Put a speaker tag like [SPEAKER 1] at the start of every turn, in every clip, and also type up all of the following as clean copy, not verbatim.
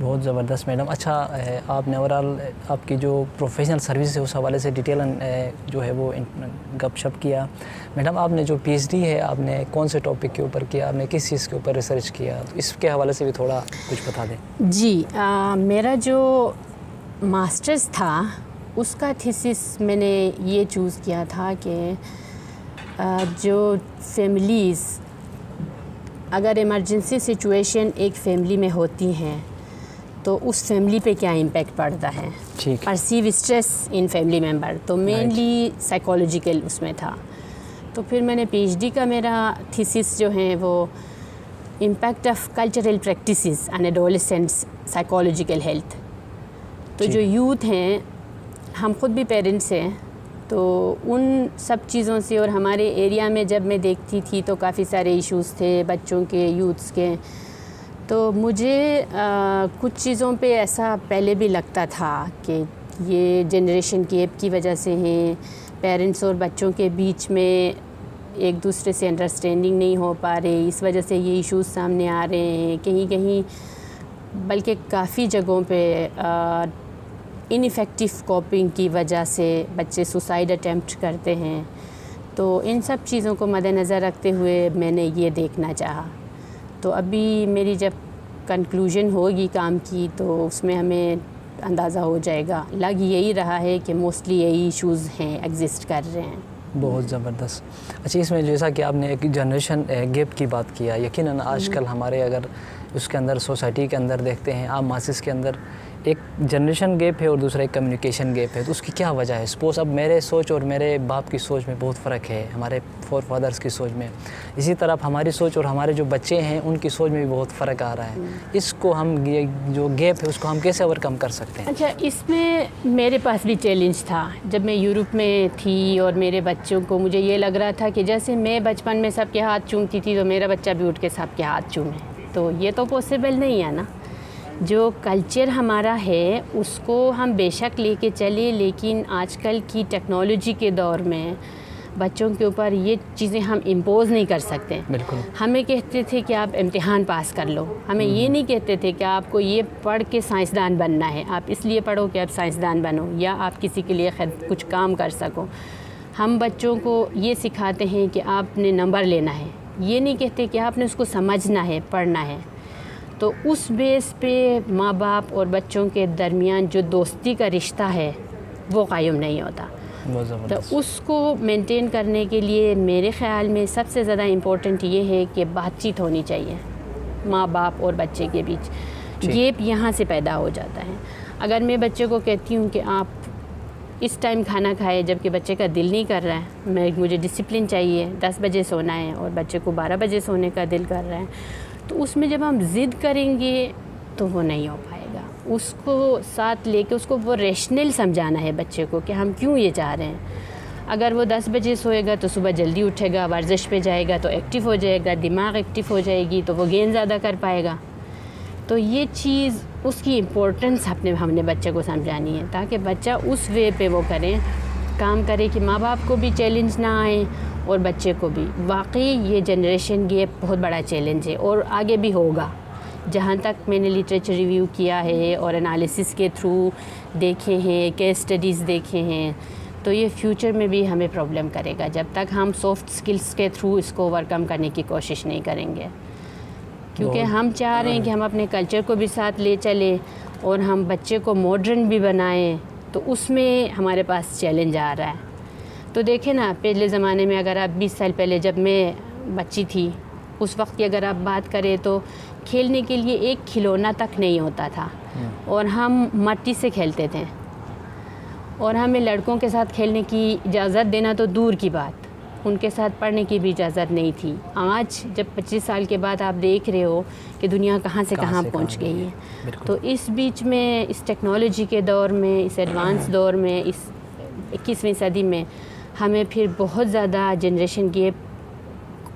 [SPEAKER 1] بہت زبردست میڈم. اچھا آپ نے اوورآل آپ کی جو پروفیشنل سروس ہے اس حوالے سے ڈیٹیل جو ہے وہ گپ شپ کیا. میڈم آپ نے جو پی ایچ ڈی ہے آپ نے کون سے ٹاپک کے اوپر کیا, آپ نے کس چیز کے اوپر ریسرچ کیا, تو اس کے حوالے سے بھی تھوڑا کچھ بتا دیں.
[SPEAKER 2] جی میرا جو ماسٹرز تھا اس کا تھیسس میں نے یہ چوز کیا تھا کہ جو فیملیز اگر ایمرجنسی سچویشن ایک فیملی میں ہوتی ہیں تو اس فیملی پہ کیا امپیکٹ پڑتا ہے, perceive stress in family member, تو مینلی سائیکالوجیکل اس میں تھا. تو پھر میں نے پی ایچ ڈی کا میرا تھیسس جو ہیں وہ impact of cultural practices on adolescents psychological health. تو جو یوتھ ہیں, ہم خود بھی پیرنٹس ہیں, تو ان سب چیزوں سے اور ہمارے ایریا میں جب میں دیکھتی تھی تو کافی سارے ایشوز تھے بچوں کے, یوتھس کے. تو مجھے کچھ چیزوں پہ ایسا پہلے بھی لگتا تھا کہ یہ جنریشن گیپ کی وجہ سے ہیں, پیرنٹس اور بچوں کے بیچ میں ایک دوسرے سے انڈرسٹینڈنگ نہیں ہو پا رہی, اس وجہ سے یہ ایشوز سامنے آ رہے ہیں. کہیں کہیں بلکہ کافی جگہوں پہ ان ایفیکٹو کوپنگ کی وجہ سے بچے سوسائڈ اٹیمپٹ کرتے ہیں. تو ان سب چیزوں کو مد نظر رکھتے ہوئے میں نے یہ دیکھنا چاہا. تو ابھی میری جب کنکلوژن ہوگی کام کی تو اس میں ہمیں اندازہ ہو جائے گا. لگ یہی رہا ہے کہ موسٹلی یہی ایشوز ہیں, ایگزسٹ کر رہے ہیں.
[SPEAKER 1] بہت زبردست. اچھا اس میں جیسا کہ آپ نے ایک جنریشن گیپ کی بات کیا, یقیناً آج کل ہمارے اگر اس کے اندر سوسائٹی کے اندر دیکھتے ہیں, عام ماسز کے اندر ایک جنریشن گیپ ہے اور دوسرا ایک کمیونیکیشن گیپ ہے. تو اس کی کیا وجہ ہے؟ سپوز اب میرے سوچ اور میرے باپ کی سوچ میں بہت فرق ہے, ہمارے فور فادرز کی سوچ میں. اسی طرح ہماری سوچ اور ہمارے جو بچے ہیں ان کی سوچ میں بھی بہت فرق آ رہا ہے. اس کو ہم جو گیپ ہے اس کو ہم کیسے اوور کم کر سکتے ہیں؟
[SPEAKER 2] اچھا اس میں میرے پاس بھی چیلنج تھا. جب میں یورپ میں تھی اور میرے بچوں کو مجھے یہ لگ رہا تھا کہ جیسے میں بچپن میں سب کے ہاتھ چومتی تھی تو میرا بچہ بھی اٹھ کے سب کے ہاتھ چومے. تو یہ تو پاسبل نہیں ہے نا. جو کلچر ہمارا ہے اس کو ہم بے شک لے کے چلے, لیکن آج کل کی ٹیکنالوجی کے دور میں بچوں کے اوپر یہ چیزیں ہم امپوز نہیں کر سکتے.
[SPEAKER 1] بالکل.
[SPEAKER 2] ہمیں کہتے تھے کہ آپ امتحان پاس کر لو, ہمیں یہ نہیں کہتے تھے کہ آپ کو یہ پڑھ کے سائنسدان بننا ہے, آپ اس لیے پڑھو کہ آپ سائنسدان بنو یا آپ کسی کے لیے کچھ کام کر سکو. ہم بچوں کو یہ سکھاتے ہیں کہ آپ نے نمبر لینا ہے, یہ نہیں کہتے کہ آپ نے اس کو سمجھنا ہے, پڑھنا ہے. تو اس بیس پہ ماں باپ اور بچوں کے درمیان جو دوستی کا رشتہ ہے وہ قائم نہیں ہوتا. تو اس کو مینٹین کرنے کے لیے میرے خیال میں سب سے زیادہ امپورٹنٹ یہ ہے کہ بات چیت ہونی چاہیے ماں باپ اور بچے کے بیچ. گیپ یہاں سے پیدا ہو جاتا ہے. اگر میں بچے کو کہتی ہوں کہ آپ اس ٹائم کھانا کھائے جبکہ بچے کا دل نہیں کر رہا ہے, مجھے ڈسپلن چاہیے, 10 بجے سونا ہے اور بچے کو 12 بجے سونے کا دل کر رہا ہے, تو اس میں جب ہم ضد کریں گے تو وہ نہیں ہو پائے گا. اس کو ساتھ لے کے اس کو وہ ریشنل سمجھانا ہے بچے کو کہ ہم کیوں یہ چاہ رہے ہیں. اگر وہ 10 بجے سوئے گا تو صبح جلدی اٹھے گا, ورزش پہ جائے گا تو ایکٹیو ہو جائے گا, دماغ ایکٹیو ہو جائے گی تو وہ گین زیادہ کر پائے گا. تو یہ چیز اس کی امپورٹنس ہم نے بچے کو سمجھانی ہے تاکہ بچہ اس وے پہ وہ کام کرے کہ ماں باپ کو بھی چیلنج نہ آئے اور بچے کو بھی. واقعی یہ جنریشن گیپ بہت بڑا چیلنج ہے اور آگے بھی ہوگا. جہاں تک میں نے لٹریچر ریویو کیا ہے اور انالیسس کے تھرو دیکھے ہیں, کیس اسٹڈیز دیکھے ہیں, تو یہ فیوچر میں بھی ہمیں پرابلم کرے گا جب تک ہم سافٹ سکلز کے تھرو اس کو اوور کم کرنے کی کوشش نہیں کریں گے. کیونکہ ہم چاہ رہے ہیں کہ ہم اپنے کلچر کو بھی ساتھ لے چلیں اور ہم بچے کو ماڈرن بھی بنائیں, تو اس میں ہمارے پاس چیلنج آ رہا ہے. تو دیکھیں نا, پہلے زمانے میں اگر آپ 20 سال پہلے جب میں بچی تھی اس وقت کی اگر آپ بات کریں تو کھیلنے کے لیے ایک کھلونا تک نہیں ہوتا تھا اور ہم مٹی سے کھیلتے تھے, اور ہمیں لڑکوں کے ساتھ کھیلنے کی اجازت دینا تو دور کی بات, ان کے ساتھ پڑھنے کی بھی اجازت نہیں تھی. آج جب 25 سال کے بعد آپ دیکھ رہے ہو کہ دنیا کہاں سے کہاں پہنچ گئی ہے, تو اس بیچ میں اس ٹیکنالوجی کے دور میں, اس ایڈوانس دور میں, اس 21ویں صدی میں ہمیں پھر بہت زیادہ جنریشن گیپ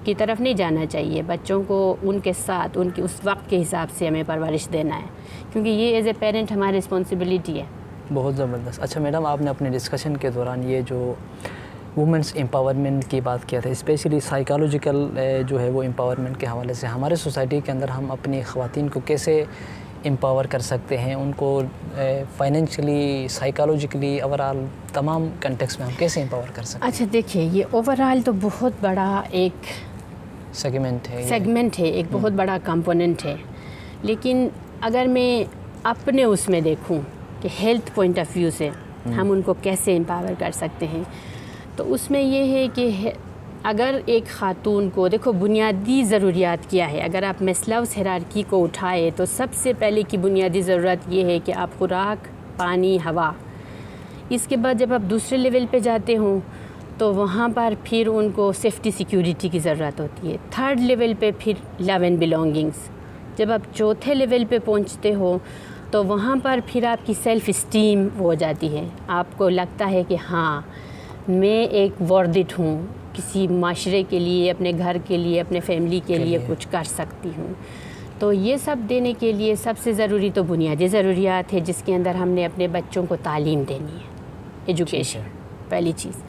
[SPEAKER 2] کی طرف نہیں جانا چاہیے. بچوں کو ان کے ساتھ ان کے اس وقت کے حساب سے ہمیں پرورش دینا ہے, کیونکہ یہ ایز اے پیرنٹ ہماری رسپانسبلٹی ہے.
[SPEAKER 1] بہت زبردست. اچھا میڈم, آپ نے اپنے ڈسکشن کے دوران یہ جو وومنس امپاورمنٹ کی بات کیا تھا, اسپیشلی سائیکالوجیکل جو ہے وہ امپاورمنٹ کے حوالے سے ہمارے سوسائٹی کے اندر ہم اپنی خواتین کو کیسے امپاور کر سکتے ہیں ان کو فائنینشلی، سائیکالوجیکلی، اوورآل تمام کنٹیکس میں ہم کیسے امپاور کر سکتے ہیں؟
[SPEAKER 2] اچھا دیکھیے، یہ اوورآل تو بہت بڑا ایک سیگمنٹ ہے، ایک بہت بڑا کمپوننٹ ہے، لیکن اگر میں اپنے اس میں دیکھوں کہ ہیلتھ پوائنٹ آف ویو سے ہم ان کو کیسے امپاور کر سکتے ہیں، تو اس میں یہ ہے کہ اگر ایک خاتون کو دیکھو بنیادی ضروریات کیا ہے، اگر آپ میسلوز ہیرارکی کو اٹھائے تو سب سے پہلے کی بنیادی ضرورت یہ ہے کہ آپ خوراک، پانی، ہوا، اس کے بعد جب آپ دوسرے لیول پہ جاتے ہوں تو وہاں پر پھر ان کو سیفٹی سیکیورٹی کی ضرورت ہوتی ہے، تھرڈ لیول پہ پھر لو اینڈ بلونگنگس، جب آپ چوتھے لیول پہ پہنچتے ہو تو وہاں پر پھر آپ کی سیلف اسٹیم ہو جاتی ہے، آپ کو لگتا ہے کہ ہاں میں ایک ورتھ اٹ ہوں، کسی معاشرے کے لیے، اپنے گھر کے لیے، اپنے فیملی کے لیے کچھ کر سکتی ہوں۔ تو یہ سب دینے کے لیے سب سے ضروری تو بنیادی ضروریات ہے، جس کے اندر ہم نے اپنے بچوں کو تعلیم دینی ہے، ایجوکیشن پہلی چیز۔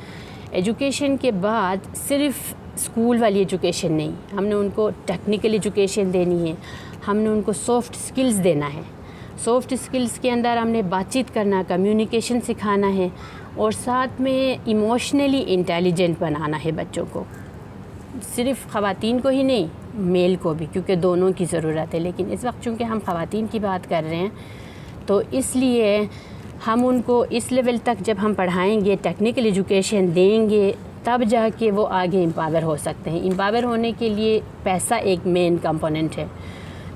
[SPEAKER 2] ایجوکیشن کے بعد صرف اسکول والی ایجوکیشن نہیں، ہم نے ان کو ٹیکنیکل ایجوکیشن دینی ہے، ہم نے ان کو سافٹ سکلز دینا ہے۔ سافٹ سکلز کے اندر ہم نے بات چیت کرنا، کمیونیکیشن سکھانا ہے، اور ساتھ میں ایموشنلی انٹیلیجنٹ بنانا ہے بچوں کو، صرف خواتین کو ہی نہیں، میل کو بھی، کیونکہ دونوں کی ضرورت ہے۔ لیکن اس وقت چونکہ ہم خواتین کی بات کر رہے ہیں تو اس لیے ہم ان کو اس لیول تک جب ہم پڑھائیں گے، ٹیکنیکل ایجوکیشن دیں گے، تب جا کے وہ آگے امپاور ہو سکتے ہیں۔ امپاور ہونے کے لیے پیسہ ایک مین کمپوننٹ ہے۔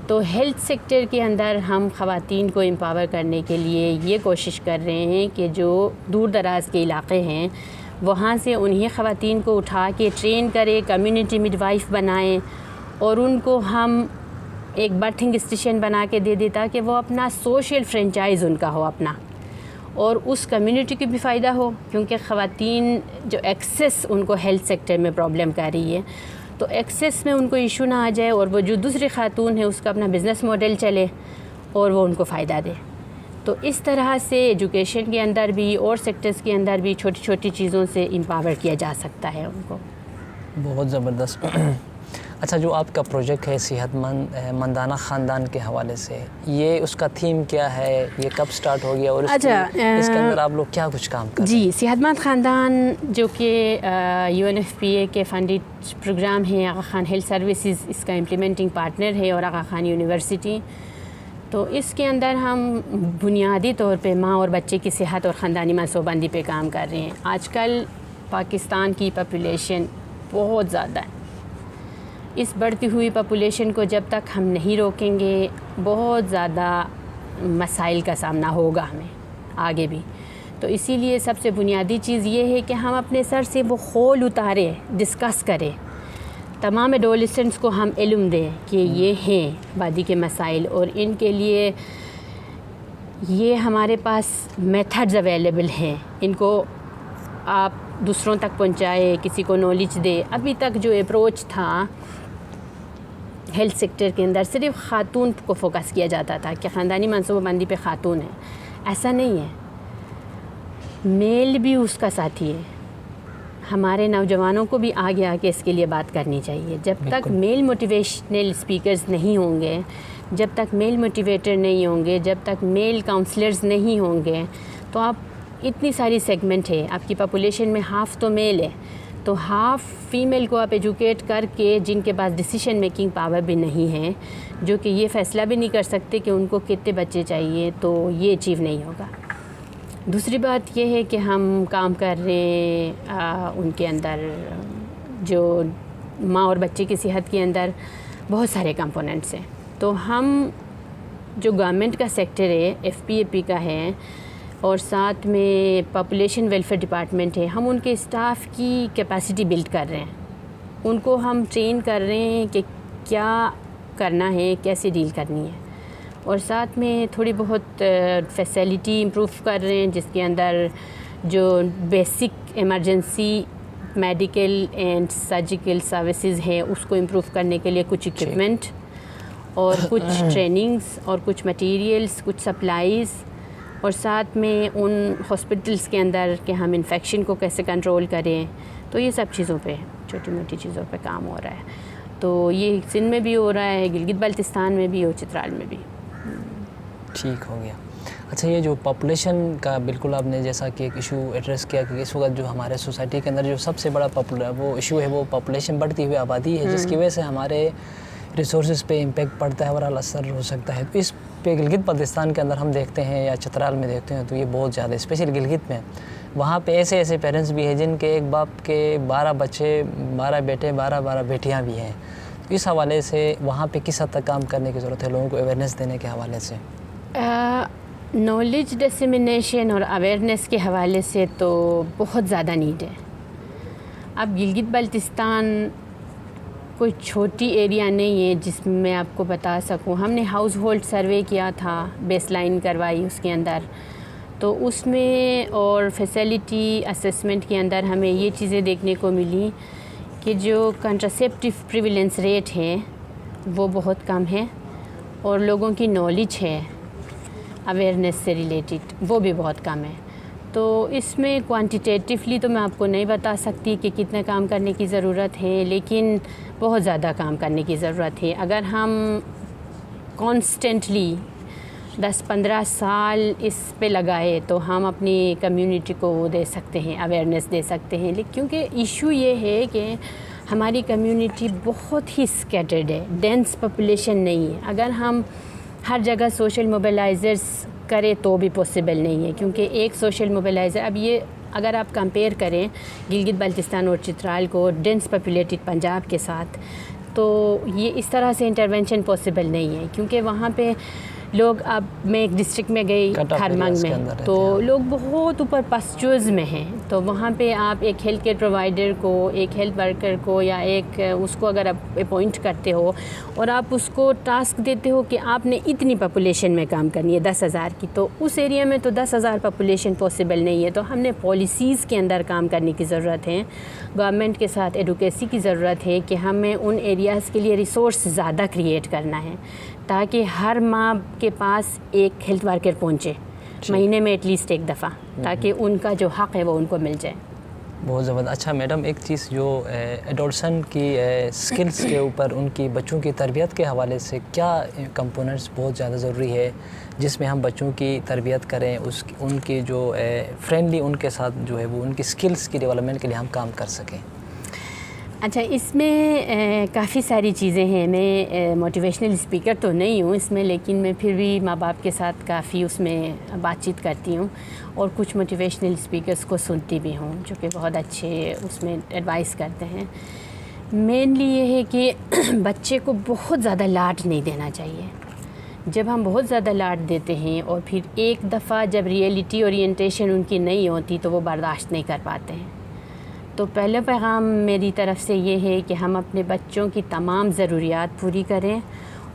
[SPEAKER 2] تو ہیلتھ سیکٹر کے اندر ہم خواتین کو امپاور کرنے کے لیے یہ کوشش کر رہے ہیں کہ جو دور دراز کے علاقے ہیں وہاں سے انہیں خواتین کو اٹھا کے ٹرین کرے، کمیونٹی مڈ وائف بنائیں، اور ان کو ہم ایک برتھنگ اسٹیشن بنا کے دے دیتا کہ وہ اپنا سوشل فرینچائز ان کا ہو اپنا، اور اس کمیونٹی کو بھی فائدہ ہو، کیونکہ خواتین جو ایکسیس ان کو ہیلتھ سیکٹر میں پرابلم کر رہی ہے، تو ایکسیس میں ان کو ایشو نہ آ جائے، اور وہ جو دوسری خاتون ہے اس کا اپنا بزنس ماڈل چلے اور وہ ان کو فائدہ دے۔ تو اس طرح سے ایجوکیشن کے اندر بھی اور سیکٹرز کے اندر بھی چھوٹی چھوٹی چیزوں سے امپاور کیا جا سکتا ہے ان کو۔
[SPEAKER 1] بہت زبردست۔ اچھا، جو آپ کا پروجیکٹ ہے صحت مندانہ خاندان کے حوالے سے، یہ اس کا تھیم کیا ہے، یہ کب سٹارٹ ہو گیا، اور اس کے اندر آپ لوگ کیا کچھ کام کر رہے ہیں؟
[SPEAKER 2] جی، صحت مند خاندان جو کہ UNFPA کے فنڈڈ پروگرام ہے، آغا خان ہیلتھ سروسز اس کا امپلیمنٹنگ پارٹنر ہے، اور آغا خان یونیورسٹی۔ تو اس کے اندر ہم بنیادی طور پہ ماں اور بچے کی صحت اور خاندانی منصوبہ بندی پہ کام کر رہے ہیں۔ آج کل پاکستان کی پاپولیشن بہت زیادہ ہے، اس بڑھتی ہوئی پاپولیشن کو جب تک ہم نہیں روکیں گے بہت زیادہ مسائل کا سامنا ہوگا ہمیں آگے بھی۔ تو اسی لیے سب سے بنیادی چیز یہ ہے کہ ہم اپنے سر سے وہ خول اتاریں، ڈسکس کریں، تمام ایڈولسنٹس کو ہم علم دیں کہ یہ ہیں وادی کے مسائل، اور ان کے لیے یہ ہمارے پاس میتھڈز اویلیبل ہیں، ان کو آپ دوسروں تک پہنچائے، کسی کو نالج دے۔ ابھی تک جو اپروچ تھا ہیلتھ سیکٹر کے اندر صرف خاتون کو فوکس کیا جاتا تھا کہ خاندانی منصوبہ بندی پہ خاتون ہے، ایسا نہیں ہے، میل بھی اس کا ساتھی ہے۔ ہمارے نوجوانوں کو بھی آگے آ کے اس کے لیے بات کرنی چاہیے۔ جب تک میل موٹیویشنل اسپیکرز نہیں ہوں گے، جب تک میل موٹیویٹر نہیں ہوں گے، جب تک میل کاؤنسلرز نہیں ہوں گے، تو آپ اتنی ساری سیگمنٹ ہے، آپ کی پاپولیشن میں ہاف تو میل ہے، تو ہاف فیمیل کو آپ ایجوکیٹ کر کے، جن کے پاس ڈیسیشن میکنگ پاور بھی نہیں ہے، جو کہ یہ فیصلہ بھی نہیں کر سکتے کہ ان کو کتنے بچے چاہیے، تو یہ اچیو نہیں ہوگا۔ دوسری بات یہ ہے کہ ہم کام کر رہے ہیں ان کے اندر جو ماں اور بچے کی صحت کے اندر بہت سارے کمپوننٹس ہیں۔ تو ہم جو گورنمنٹ کا سیکٹر ہے FPAP کا ہے، اور ساتھ میں پاپولیشن ویلفیئر ڈپارٹمنٹ ہے، ہم ان کے اسٹاف کی کیپیسٹی بلڈ کر رہے ہیں، ان کو ہم ٹرین کر رہے ہیں کہ کیا کرنا ہے، کیسے ڈیل کرنی ہے، اور ساتھ میں تھوڑی بہت فیسیلٹی امپروو کر رہے ہیں، جس کے اندر جو basic emergency medical and surgical services ہیں اس کو امپروو کرنے کے لیے کچھ اکوپمنٹ اور کچھ ٹریننگز اور کچھ مٹیریلز، کچھ سپلائیز، اور ساتھ میں ان ہاسپٹلس کے اندر کہ ہم انفیکشن کو کیسے کنٹرول کریں۔ تو یہ سب چیزوں پہ، چھوٹی موٹی چیزوں پہ کام ہو رہا ہے۔ تو یہ سندھ میں بھی ہو رہا ہے، گلگت بلتستان میں بھی اور چترال میں بھی۔
[SPEAKER 1] ٹھیک ہو گیا. اچھا یہ جو پاپولیشن کا بالکل آپ نے جیسا کہ ایک ایشو ایڈریس کیا کہ اس وقت جو ہمارے سوسائٹی کے اندر جو سب سے بڑا وہ ایشو ہے وہ پاپولیشن بڑھتی ہوئی آبادی ہے، جس کی وجہ سے ہمارے ریسورسز پہ امپیکٹ پڑتا ہے اور اثر ہو سکتا ہے. تو اس پہ گلگت بلتستان کے اندر ہم دیکھتے ہیں یا چترال میں دیکھتے ہیں تو یہ بہت زیادہ اسپیشل گلگت میں وہاں پہ ایسے پیرنٹس بھی ہیں جن کے ایک باپ کے 12 بچے، 12 بیٹے، 12 بیٹیاں بھی ہیں. اس حوالے سے وہاں پہ کس حد تک کام کرنے کی ضرورت ہے لوگوں کو اویئرنیس دینے کے حوالے سے؟
[SPEAKER 2] نالج ڈسیمینیشن اور اویئرنیس کے حوالے سے تو بہت زیادہ نیڈ ہے. اب گلگت بلتستان کوئی چھوٹی ایریا نہیں ہے جس میں میں آپ کو بتا سکوں. ہم نے ہاؤس ہولڈ سروے کیا تھا، بیس لائن کروائی اس کے اندر، تو اس میں اور فیسلٹی اسسمنٹ کے اندر ہمیں یہ چیزیں دیکھنے کو ملی کہ جو کنٹراسیپٹیو پریویلنس ریٹ ہے وہ بہت کم ہے، اور لوگوں کی نالج ہے اویئرنیس سے ریلیٹڈ وہ بھی بہت کم ہے. تو اس میں کوانٹیٹیولی تو میں آپ کو نہیں بتا سکتی کہ کتنا کام کرنے کی ضرورت ہے، لیکن بہت زیادہ کام کرنے کی ضرورت ہے. اگر ہم کانسٹنٹلی 10-15 سال اس پہ لگائے تو ہم اپنی کمیونٹی کو وہ دے سکتے ہیں، اویئرنیس دے سکتے ہیں. کیونکہ ایشو یہ ہے کہ ہماری کمیونٹی بہت ہی اسکیٹرڈ ہے، ڈینس پاپولیشن نہیں ہے. اگر ہم ہر جگہ سوشل موبیلائزرز کرے تو بھی پاسبل نہیں ہے، کیونکہ ایک سوشل موبیلائزر اب یہ اگر آپ کمپیئر کریں گلگت بلتستان اور چترال کو ڈینس پاپولیٹڈ پنجاب کے ساتھ، تو یہ اس طرح سے انٹرونشن پاسبل نہیں ہے. کیونکہ وہاں پہ لوگ، اب میں ایک ڈسٹرکٹ میں گئی کھرمنگ میں، تو لوگ بہت اوپر پسچوز میں ہیں. تو وہاں پہ آپ ایک ہیلتھ کیئر پرووائڈر کو، ایک ہیلتھ ورکر کو یا ایک اس کو اگر آپ اپوائنٹ کرتے ہو اور آپ اس کو ٹاسک دیتے ہو کہ آپ نے اتنی پاپولیشن میں کام کرنی ہے 10,000 کی، تو اس ایریا میں تو 10,000 پاپولیشن پاسبل نہیں ہے. تو ہم نے پالیسیز کے اندر کام کرنے کی ضرورت ہے، گورنمنٹ کے ساتھ ایڈوکیسی کی ضرورت ہے کہ ہمیں ان ایریاز کے لیے ریسورس زیادہ کریٹ کرنا ہے تاکہ ہر ماں کے پاس ایک ہیلتھ ورکر پہنچے مہینے میں ایٹ لیسٹ ایک دفعہ، تاکہ ان کا جو حق ہے وہ ان کو مل جائے.
[SPEAKER 1] بہت زبردست. اچھا میڈم، ایک چیز جو ایڈولسن کی سکلز کے اوپر ان کی بچوں کی تربیت کے حوالے سے کیا کمپوننٹس بہت زیادہ ضروری ہے جس میں ہم بچوں کی تربیت کریں، ان کی جو فرینڈلی ان کے ساتھ جو ہے وہ ان کی سکلز کی ڈیولپمنٹ کے لیے ہم کام کر سکیں؟
[SPEAKER 2] اچھا، اس میں کافی ساری چیزیں ہیں. میں موٹیویشنل اسپیکر تو نہیں ہوں اس میں، لیکن میں پھر بھی ماں باپ کے ساتھ کافی اس میں بات چیت کرتی ہوں اور کچھ موٹیویشنل اسپیکرس کو سنتی بھی ہوں جو کہ بہت اچھے اس میں ایڈوائس کرتے ہیں. مینلی یہ ہے کہ بچے کو بہت زیادہ لاڈ نہیں دینا چاہیے. جب ہم بہت زیادہ لاڈ دیتے ہیں اور پھر ایک دفعہ جب ریئلٹی اورینٹیشن ان کی نہیں ہوتی تو وہ برداشت نہیں کر پاتے ہیں. تو پہلا پیغام میری طرف سے یہ ہے کہ ہم اپنے بچوں کی تمام ضروریات پوری کریں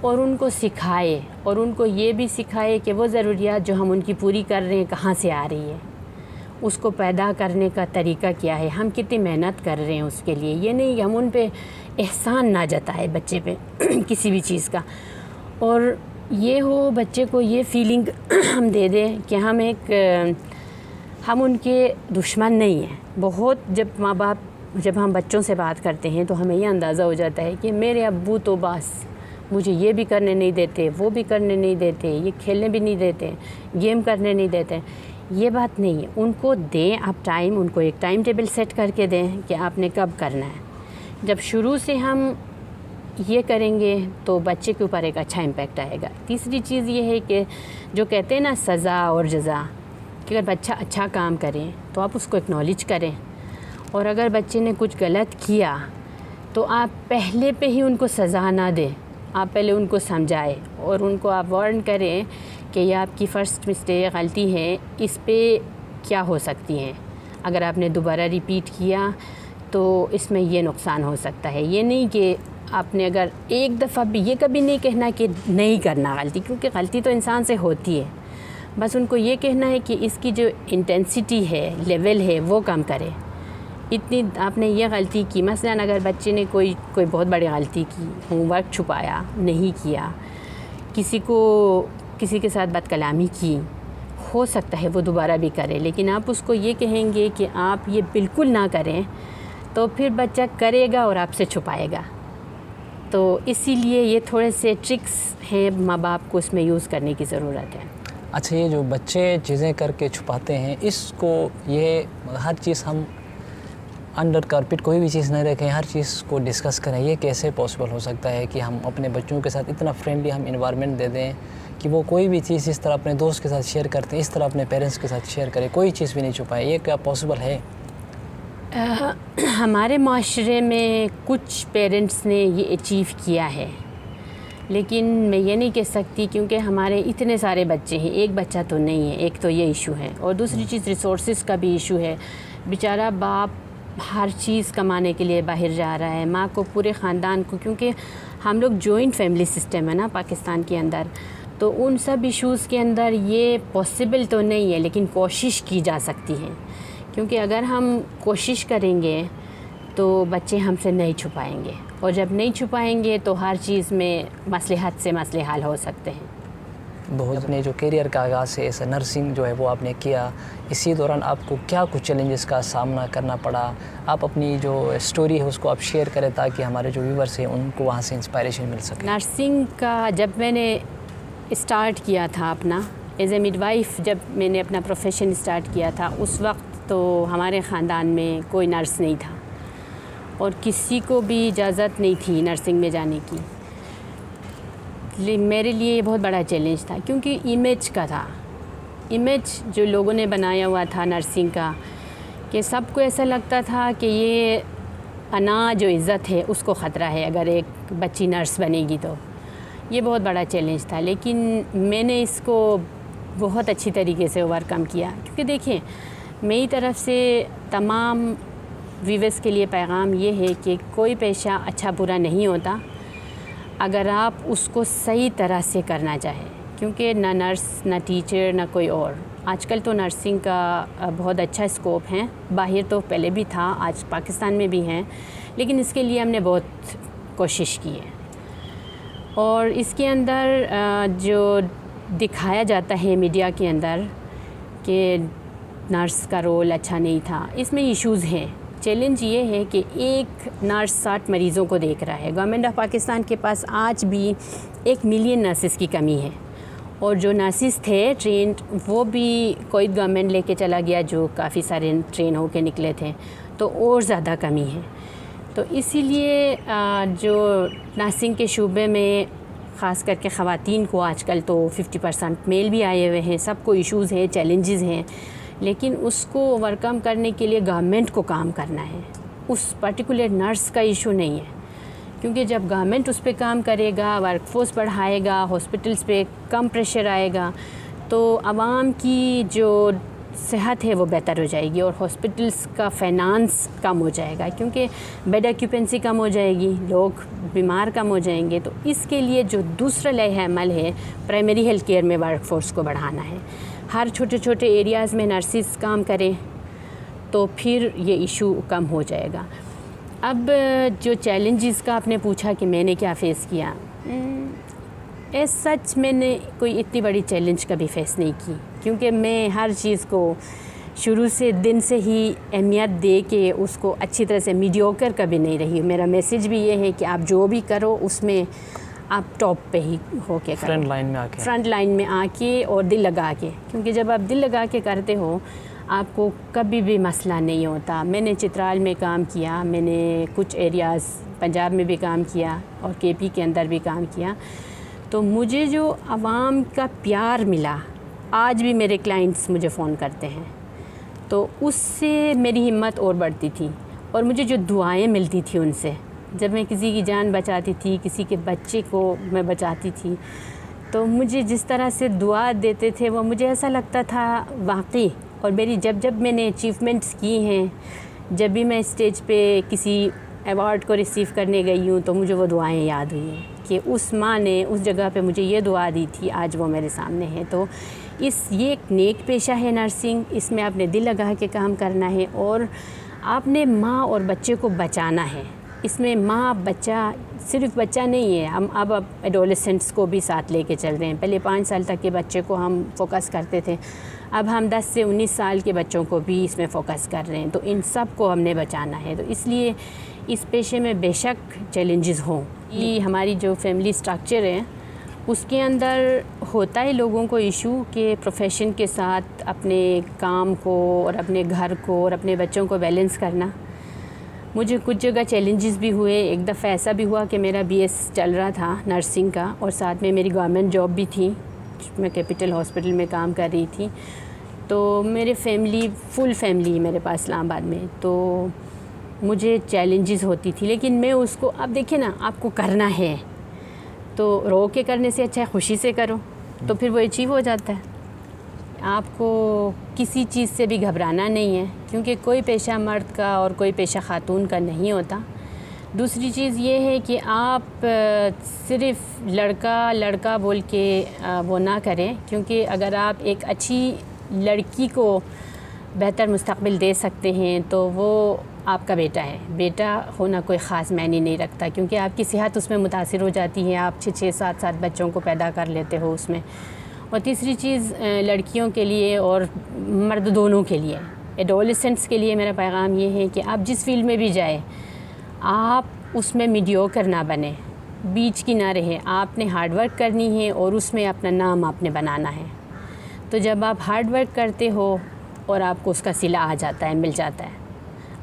[SPEAKER 2] اور ان کو سکھائے، اور ان کو یہ بھی سکھائے کہ وہ ضروریات جو ہم ان کی پوری کر رہے ہیں کہاں سے آ رہی ہے، اس کو پیدا کرنے کا طریقہ کیا ہے، ہم کتنی محنت کر رہے ہیں اس کے لیے. یہ نہیں کہ ہم ان پہ احسان نہ جتائے بچے پہ کسی بھی چیز کا، اور یہ ہو بچے کو یہ فیلنگ ہم دے دیں کہ ہم ان کے دشمن نہیں ہیں. بہت جب ماں باپ، جب ہم بچوں سے بات کرتے ہیں تو ہمیں یہ اندازہ ہو جاتا ہے کہ میرے ابو تو بس مجھے یہ بھی کرنے نہیں دیتے، وہ بھی کرنے نہیں دیتے، یہ کھیلنے بھی نہیں دیتے، گیم کرنے نہیں دیتے. یہ بات نہیں ہے. ان کو دیں آپ ٹائم، ان کو ایک ٹائم ٹیبل سیٹ کر کے دیں کہ آپ نے کب کرنا ہے. جب شروع سے ہم یہ کریں گے تو بچے کے اوپر ایک اچھا امپیکٹ آئے گا. تیسری چیز یہ ہے کہ جو کہتے ہیں نا سزا اور جزا، کہ اگر بچہ اچھا کام کرے تو آپ اس کو اکنالج کریں، اور اگر بچے نے کچھ غلط کیا تو آپ پہلے پہ ہی ان کو سزا نہ دیں. آپ پہلے ان کو سمجھائیں اور ان کو آپ وارن کریں کہ یہ آپ کی فرسٹ مسٹیک، غلطی ہے، اس پہ کیا ہو سکتی ہیں. اگر آپ نے دوبارہ ریپیٹ کیا تو اس میں یہ نقصان ہو سکتا ہے. یہ نہیں کہ آپ نے اگر ایک دفعہ بھی، یہ کبھی نہیں کہنا کہ نہیں کرنا غلطی، کیونکہ غلطی تو انسان سے ہوتی ہے. بس ان کو یہ کہنا ہے کہ اس کی جو انٹینسٹی ہے، لیول ہے، وہ کم کرے. اتنی آپ نے یہ غلطی کی، مثلا اگر بچے نے کوئی بہت بڑی غلطی کی، ہوم ورک چھپایا، نہیں کیا، کسی کے ساتھ بد کلامی کی، ہو سکتا ہے وہ دوبارہ بھی کرے، لیکن آپ اس کو یہ کہیں گے کہ آپ یہ بالکل نہ کریں، تو پھر بچہ کرے گا اور آپ سے چھپائے گا. تو اسی لیے یہ تھوڑے سے ٹرکس ہیں ماں باپ کو اس میں یوز کرنے کی ضرورت ہے.
[SPEAKER 1] اچھا، یہ جو بچے چیزیں کر کے چھپاتے ہیں، اس کو یہ ہر چیز ہم انڈر کارپیٹ کوئی بھی چیز نہیں رکھیں، ہر چیز کو ڈسکس کریں، یہ کیسے پاسبل ہو سکتا ہے کہ ہم اپنے بچوں کے ساتھ اتنا فرینڈلی ہم انوائرمنٹ دے دیں کہ وہ کوئی بھی چیز اس طرح اپنے دوست کے ساتھ شیئر کرتے ہیں، اس طرح اپنے پیرنٹس کے ساتھ شیئر کریں، کوئی چیز بھی نہیں چھپائیں، یہ کیا پاسبل ہے؟
[SPEAKER 2] ہمارے معاشرے میں کچھ پیرنٹس نے یہ اچیو کیا ہے، لیکن میں یہ نہیں کہہ سکتی کیونکہ ہمارے اتنے سارے بچے ہیں، ایک بچہ تو نہیں ہے. ایک تو یہ ایشو ہے، اور دوسری چیز ریسورسز کا بھی ایشو ہے. بیچارہ باپ ہر چیز کمانے کے لیے باہر جا رہا ہے، ماں کو پورے خاندان کو، کیونکہ ہم لوگ جوائنٹ فیملی سسٹم ہے نا پاکستان کے اندر، تو ان سب ایشوز کے اندر یہ پاسبل تو نہیں ہے، لیکن کوشش کی جا سکتی ہے. کیونکہ اگر ہم کوشش کریں گے تو بچے ہم سے نہیں چھپائیں گے، اور جب نہیں چھپائیں گے تو ہر چیز میں مسئلے حد سے مسئلے حل ہو سکتے ہیں.
[SPEAKER 1] بہت نے جو کیریئر کا آغاز ہے ایسا نرسنگ جو ہے وہ آپ نے کیا، اسی دوران آپ کو کیا کچھ چیلنجز کا سامنا کرنا پڑا؟ آپ اپنی جو اسٹوری ہے اس کو آپ شیئر کریں تاکہ ہمارے جو ویورس ہیں ان کو وہاں سے انسپائریشن مل سکے.
[SPEAKER 2] نرسنگ کا جب میں نے اسٹارٹ کیا تھا اپنا ایز اے مڈ وائف، جب میں نے اپنا پروفیشن اسٹارٹ کیا تھا، اس وقت تو ہمارے خاندان میں کوئی نرس نہیں تھا اور کسی کو بھی اجازت نہیں تھی نرسنگ میں جانے کی. میرے لیے یہ بہت بڑا چیلنج تھا کیونکہ امیج کا تھا، امیج جو لوگوں نے بنایا ہوا تھا نرسنگ کا، کہ سب کو ایسا لگتا تھا کہ یہ پناہ جو عزت ہے اس کو خطرہ ہے اگر ایک بچی نرس بنے گی تو. یہ بہت بڑا چیلنج تھا، لیکن میں نے اس کو بہت اچھی طریقے سے اوور کم کیا. کیونکہ دیکھیں، میری طرف سے تمام ویورس کے لیے پیغام یہ ہے کہ کوئی پیشہ اچھا برا نہیں ہوتا اگر آپ اس کو صحیح طرح سے کرنا چاہیں. کیونکہ نہ نرس نہ ٹیچر نہ کوئی اور، آج کل تو نرسنگ کا بہت اچھا اسکوپ ہے، باہر تو پہلے بھی تھا، آج پاکستان میں بھی ہیں، لیکن اس کے لیے ہم نے بہت کوشش کی ہے. اور اس کے اندر جو دکھایا جاتا ہے میڈیا کے اندر کہ نرس کا رول اچھا نہیں تھا، اس میں ایشوز ہیں. چیلنج یہ ہے کہ ایک نرس 60 مریضوں کو دیکھ رہا ہے. گورنمنٹ آف پاکستان کے پاس آج بھی 1 ملین نرسز کی کمی ہے، اور جو نرسز تھے ٹرینڈ وہ بھی کوئی گورنمنٹ لے کے چلا گیا جو کافی سارے ٹرین ہو کے نکلے تھے، تو اور زیادہ کمی ہے. تو اسی لیے جو نرسنگ کے شعبے میں خاص کر کے خواتین کو آج کل تو 50% میل بھی آئے ہوئے ہیں، سب کو ایشوز ہیں، چیلنجز ہیں، لیکن اس کو اوور کم کرنے کے لیے گورنمنٹ کو کام کرنا ہے. اس پرٹیکولر نرس کا ایشو نہیں ہے، کیونکہ جب گورنمنٹ اس پہ کام کرے گا، ورک فورس بڑھائے گا، ہاسپٹلس پہ کم پریشر آئے گا، تو عوام کی جو صحت ہے وہ بہتر ہو جائے گی، اور ہاسپٹلس کا فائنانس کم ہو جائے گا، کیونکہ بیڈ آکیوپنسی کم ہو جائے گی، لوگ بیمار کم ہو جائیں گے. تو اس کے لیے جو دوسرا لائحہ عمل ہے پرائمری ہیلتھ کیئر میں ورک فورس کو بڑھانا ہے. ہر چھوٹے چھوٹے ایریاز میں نرسز کام کریں تو پھر یہ ایشو کم ہو جائے گا. اب جو چیلنجز کا آپ نے پوچھا کہ میں نے کیا فیس کیا، ایز سچ میں نے کوئی اتنی بڑی چیلنج کبھی فیس نہیں کی، کیونکہ میں ہر چیز کو شروع سے دن سے ہی اہمیت دے کے اس کو اچھی طرح سے میڈیوکر کبھی نہیں رہی. میرا میسیج بھی یہ ہے کہ آپ جو بھی کرو اس میں آپ ٹاپ پہ ہی ہو کے کرو، فرنٹ لائن میں آ کے اور دل لگا کے، کیونکہ جب آپ دل لگا کے کرتے ہو آپ کو کبھی بھی مسئلہ نہیں ہوتا. میں نے چترال میں کام کیا، میں نے کچھ ایریاز پنجاب میں بھی کام کیا اور کے پی کے اندر بھی کام کیا، تو مجھے جو عوام کا پیار ملا، آج بھی میرے کلائنٹس مجھے فون کرتے ہیں، تو اس سے میری ہمت اور بڑھتی تھی. اور مجھے جو دعائیں ملتی تھی ان سے، جب میں کسی کی جان بچاتی تھی، کسی کے بچے کو میں بچاتی تھی، تو مجھے جس طرح سے دعا دیتے تھے وہ مجھے ایسا لگتا تھا واقعی. اور میری جب میں نے اچیومنٹس کی ہیں، جب بھی میں اسٹیج پہ کسی ایوارڈ کو ریسیو کرنے گئی ہوں، تو مجھے وہ دعائیں یاد ہوئی ہیں کہ اس ماں نے اس جگہ پہ مجھے یہ دعا دی تھی، آج وہ میرے سامنے ہے. تو یہ ایک نیک پیشہ ہے نرسنگ، اس میں آپ نے دل لگا کے کام کرنا ہے اور آپ نے ماں اور بچے کو بچانا ہے. اس میں ماں بچہ صرف بچہ نہیں ہے، ہم اب ایڈولسنٹس کو بھی ساتھ لے کے چل رہے ہیں. پہلے 5 سال تک کے بچے کو ہم فوکس کرتے تھے، اب ہم 10 سے 19 سال کے بچوں کو بھی اس میں فوکس کر رہے ہیں. تو ان سب کو ہم نے بچانا ہے. تو اس لیے اس پیشے میں بے شک چیلنجز ہوں. یہ ہماری جو فیملی سٹرکچر ہے اس کے اندر ہوتا ہے لوگوں کو ایشو کہ پروفیشن کے ساتھ اپنے کام کو اور اپنے گھر کو اور اپنے بچوں کو بیلنس کرنا. مجھے کچھ جگہ چیلنجز بھی ہوئے. ایک دفعہ ایسا بھی ہوا کہ میرا BS چل رہا تھا نرسنگ کا اور ساتھ میں میری گورنمنٹ جاب بھی تھی. میں کیپٹل ہاسپٹل میں کام کر رہی تھی. تو میرے فل فیملی میرے پاس اسلام آباد میں, تو مجھے چیلنجز ہوتی تھی. لیکن میں اس کو, اب دیکھیں نا, آپ کو کرنا ہے تو رو کے کرنے سے اچھا ہے خوشی سے کرو, تو پھر وہ اچیو ہو جاتا ہے. آپ کو کسی چیز سے بھی گھبرانا نہیں ہے, کیونکہ کوئی پیشہ مرد کا اور کوئی پیشہ خاتون کا نہیں ہوتا. دوسری چیز یہ ہے کہ آپ صرف لڑکا بول کے وہ نہ کریں, کیونکہ اگر آپ ایک اچھی لڑکی کو بہتر مستقبل دے سکتے ہیں تو وہ آپ کا بیٹا ہے. بیٹا ہونا کوئی خاص معنی نہیں رکھتا, کیونکہ آپ کی صحت اس میں متاثر ہو جاتی ہے. آپ 6-7 بچوں کو پیدا کر لیتے ہو اس میں. اور تیسری چیز لڑکیوں کے لیے اور مرد دونوں کے لیے, ایڈولسنٹس کے لیے میرا پیغام یہ ہے کہ آپ جس فیلڈ میں بھی جائیں آپ اس میں میڈیوکر نہ بنیں, بیچ کی نہ رہیں. آپ نے ہارڈ ورک کرنی ہے اور اس میں اپنا نام آپ نے بنانا ہے. تو جب آپ ہارڈ ورک کرتے ہو اور آپ کو اس کا صلہ آ جاتا ہے, مل جاتا ہے.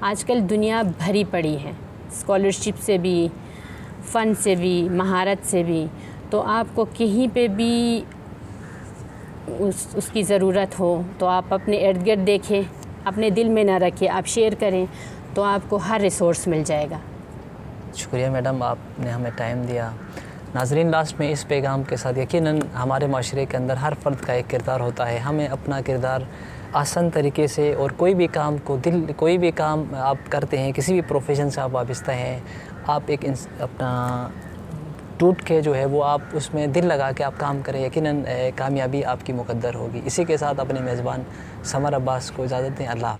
[SPEAKER 2] آج کل دنیا بھری پڑی ہے اسکالرشپ سے بھی, فن سے بھی, مہارت سے بھی. تو آپ کو کہیں پہ بھی اس کی ضرورت ہو تو آپ اپنے ارد گرد دیکھیں, اپنے دل میں نہ رکھیں, آپ شیئر کریں تو آپ کو ہر ریسورس مل جائے گا.
[SPEAKER 1] شکریہ میڈم, آپ نے ہمیں ٹائم دیا. ناظرین, لاسٹ میں اس پیغام کے ساتھ, یقیناً ہمارے معاشرے کے اندر ہر فرد کا ایک کردار ہوتا ہے. ہمیں اپنا کردار آسان طریقے سے, اور کوئی بھی کام آپ کرتے ہیں, کسی بھی پروفیشن سے آپ وابستہ ہیں, آپ ایک اپنا ٹوٹ کے جو ہے وہ آپ اس میں دل لگا کے آپ کام کریں, یقیناً کامیابی آپ کی مقدر ہوگی. اسی کے ساتھ اپنے میزبان سمر عباس کو اجازت دیں. اللہ حافظ.